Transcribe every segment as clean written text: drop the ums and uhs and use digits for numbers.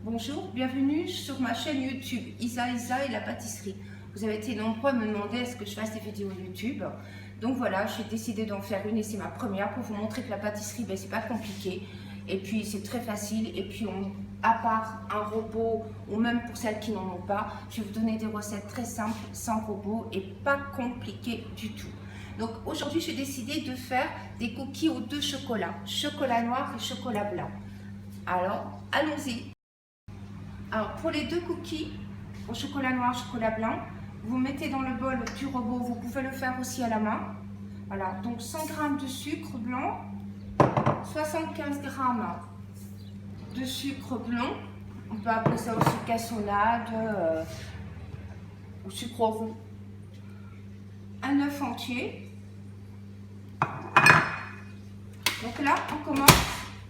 Bonjour, bienvenue sur ma chaîne YouTube Isa et la pâtisserie. Vous avez été nombreux à me demander est-ce que je fasse des vidéos YouTube. Donc voilà, j'ai décidé d'en faire une et c'est ma première pour vous montrer que la pâtisserie, ben, c'est pas compliqué. Et puis c'est très facile. Et puis à part un robot ou même pour celles qui n'en ont pas, je vais vous donner des recettes très simples, sans robot et pas compliquées du tout. Donc aujourd'hui, j'ai décidé de faire des cookies aux deux chocolats, chocolat noir et chocolat blanc. Alors, allons-y. Alors, pour les deux cookies, au chocolat noir, chocolat blanc, vous mettez dans le bol du robot, vous pouvez le faire aussi à la main. Voilà, donc 100 g de sucre blanc, 75 g de sucre blanc, on peut appeler ça aussi cassonade ou sucre roux, un œuf entier. Donc là, on commence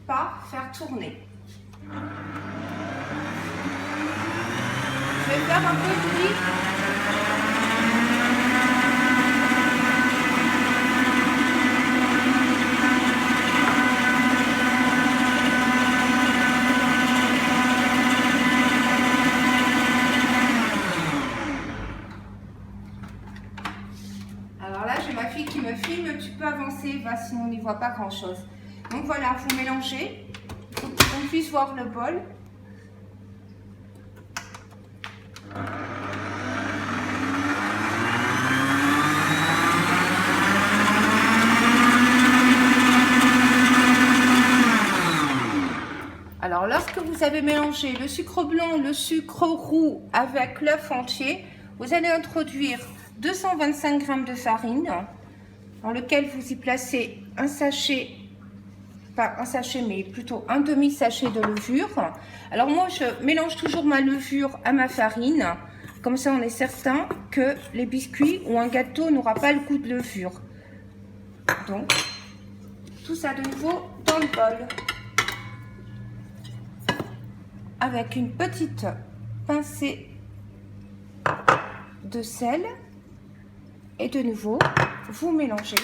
par faire tourner. Je vais faire un peu de bruit. Alors là, j'ai ma fille qui me filme, tu peux avancer, va, sinon on n'y voit pas grand chose. Donc voilà, vous mélangez pour qu'on puisse voir le bol. Alors, lorsque vous avez mélangé le sucre blanc, le sucre roux avec l'œuf entier, vous allez introduire 225 g de farine dans lequel vous y placez un sachet, pas un sachet mais plutôt un demi-sachet de levure. Alors moi, je mélange toujours ma levure à ma farine. Comme ça, on est certain que les biscuits ou un gâteau n'aura pas le goût de levure. Donc, tout ça de nouveau dans le bol. Avec une petite pincée de sel. Et de nouveau, vous mélangez.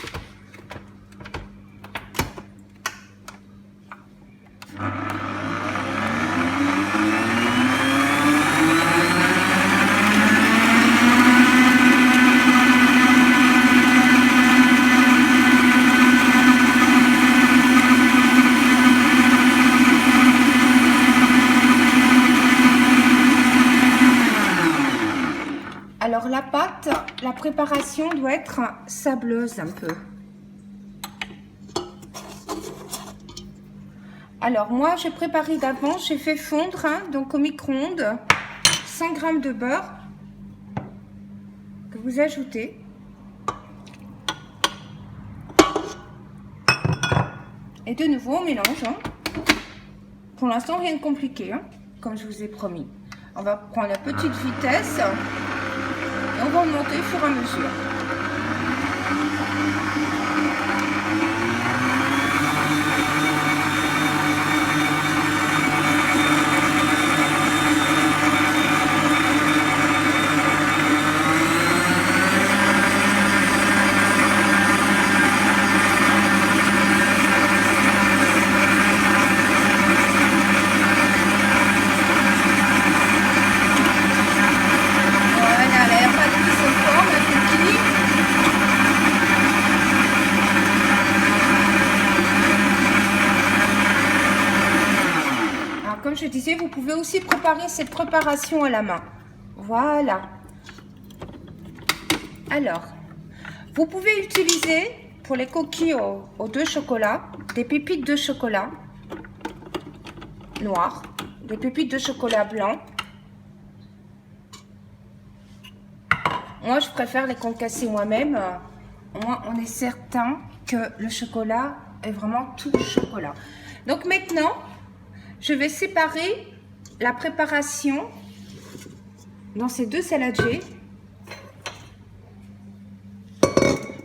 Alors la pâte, la préparation doit être sableuse un peu. Alors moi j'ai préparé d'avance, j'ai fait fondre donc au micro-ondes 100 g de beurre que vous ajoutez. Et de nouveau on mélange. Pour l'instant rien de compliqué, comme je vous ai promis. On va prendre la petite vitesse. Et on va augmenter au fur et à mesure. Comme je disais, vous pouvez aussi préparer cette préparation à la main. Voilà. Alors, vous pouvez utiliser pour les coquilles aux deux chocolats, des pépites de chocolat noir, des pépites de chocolat blanc. Moi, je préfère les concasser moi-même. Au moins, on est certain que le chocolat est vraiment tout chocolat. Donc maintenant, je vais séparer la préparation dans ces deux saladiers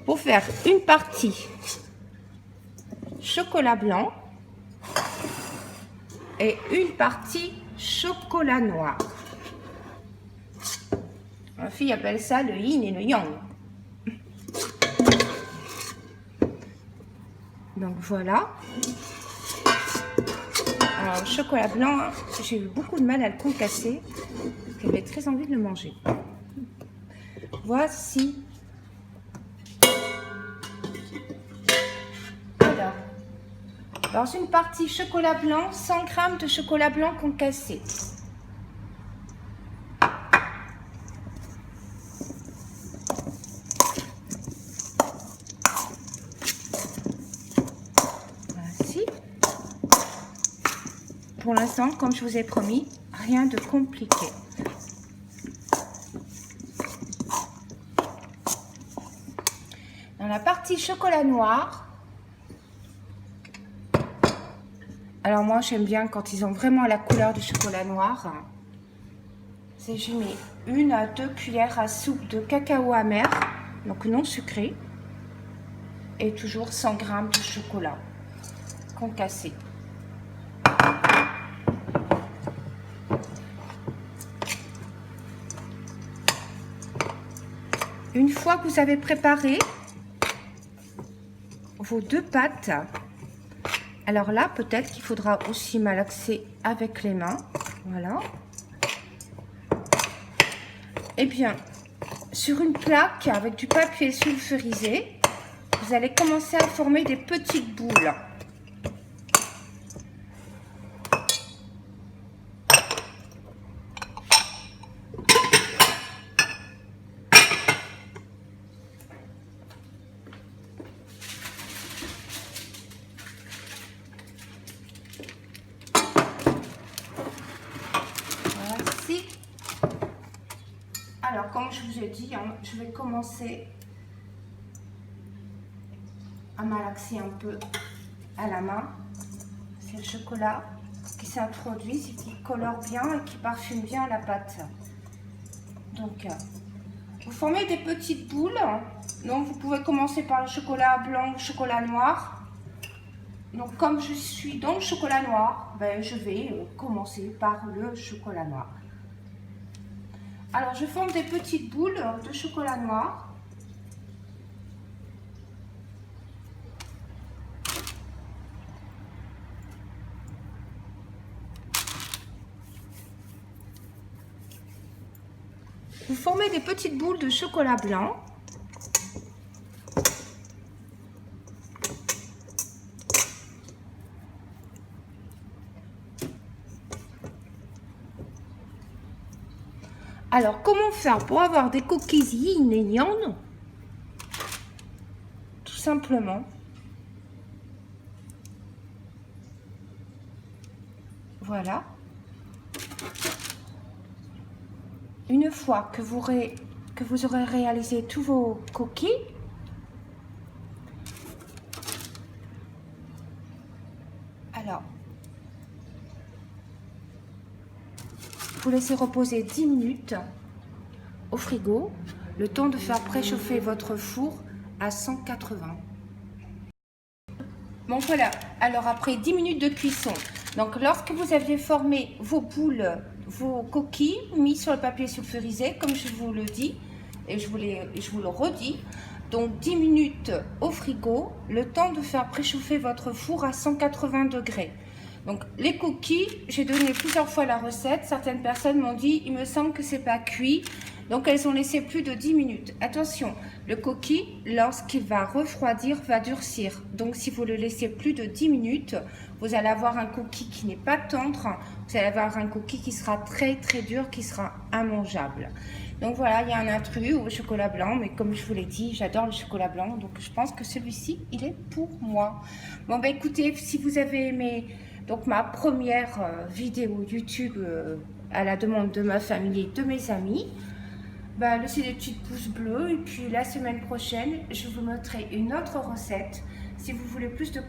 pour faire une partie chocolat blanc et une partie chocolat noir. Ma fille appelle ça le yin et le yang. Donc voilà. un chocolat blanc, j'ai eu beaucoup de mal à le concasser parce que j'avais très envie de le manger. Voici. Alors, dans une partie chocolat blanc, 100 g de chocolat blanc concassé. Voici. Pour l'instant, comme je vous ai promis, rien de compliqué. Dans la partie chocolat noir, alors moi j'aime bien quand ils ont vraiment la couleur du chocolat noir, c'est je mets 1 à 2 cuillères à soupe de cacao amer, donc non sucré, et toujours 100 g de chocolat concassé. Une fois que vous avez préparé vos 2 pâtes, alors là peut-être qu'il faudra aussi malaxer avec les mains, voilà. Et bien sur une plaque avec du papier sulfurisé, vous allez commencer à former des petites boules. Alors, comme je vous ai dit, hein, je vais commencer à malaxer un peu à la main. C'est le chocolat qui s'introduit, c'est qui colore bien et qui parfume bien la pâte. Donc, vous formez des petites boules. Donc, vous pouvez commencer par le chocolat blanc ou le chocolat noir. Donc, comme je suis dans le chocolat noir, ben, je vais commencer par le chocolat noir. Alors, je forme des petites boules de chocolat noir. Vous formez des petites boules de chocolat blanc. Alors, comment faire pour avoir des cookies yin et yang? Tout simplement, voilà. Une fois que vous aurez réalisé tous vos cookies, alors, vous laissez reposer 10 minutes au frigo, le temps de faire préchauffer votre four à 180. Bon voilà, alors après 10 minutes de cuisson, donc lorsque vous aviez formé vos boules, vos coquilles mis sur le papier sulfurisé, comme je vous le dis, et je vous le redis, donc 10 minutes au frigo, le temps de faire préchauffer votre four à 180 degrés. Donc les cookies, j'ai donné plusieurs fois la recette, certaines personnes m'ont dit, il me semble que c'est pas cuit, donc elles ont laissé plus de 10 minutes. Attention, le cookie, lorsqu'il va refroidir, va durcir. Donc si vous le laissez plus de 10 minutes, vous allez avoir un cookie qui n'est pas tendre, vous allez avoir un cookie qui sera très très dur, qui sera immangeable. Donc voilà, il y a un intrus au chocolat blanc, mais comme je vous l'ai dit, j'adore le chocolat blanc, donc je pense que celui-ci, il est pour moi. Bon bah écoutez, si vous avez aimé donc ma première vidéo YouTube à la demande de ma famille et de mes amis, bah, laissez des petits pouces bleus et puis la semaine prochaine, je vous montrerai une autre recette. Si vous voulez plus de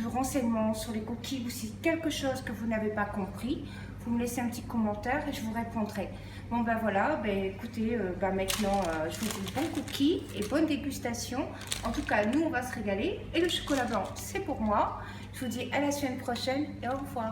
renseignements sur les cookies ou si quelque chose que vous n'avez pas compris, vous me laissez un petit commentaire et je vous répondrai. Bon ben voilà, ben écoutez, maintenant je vous dis bon cookie et bonne dégustation. En tout cas, nous on va se régaler et le chocolat blanc c'est pour moi. Je vous dis à la semaine prochaine et au revoir.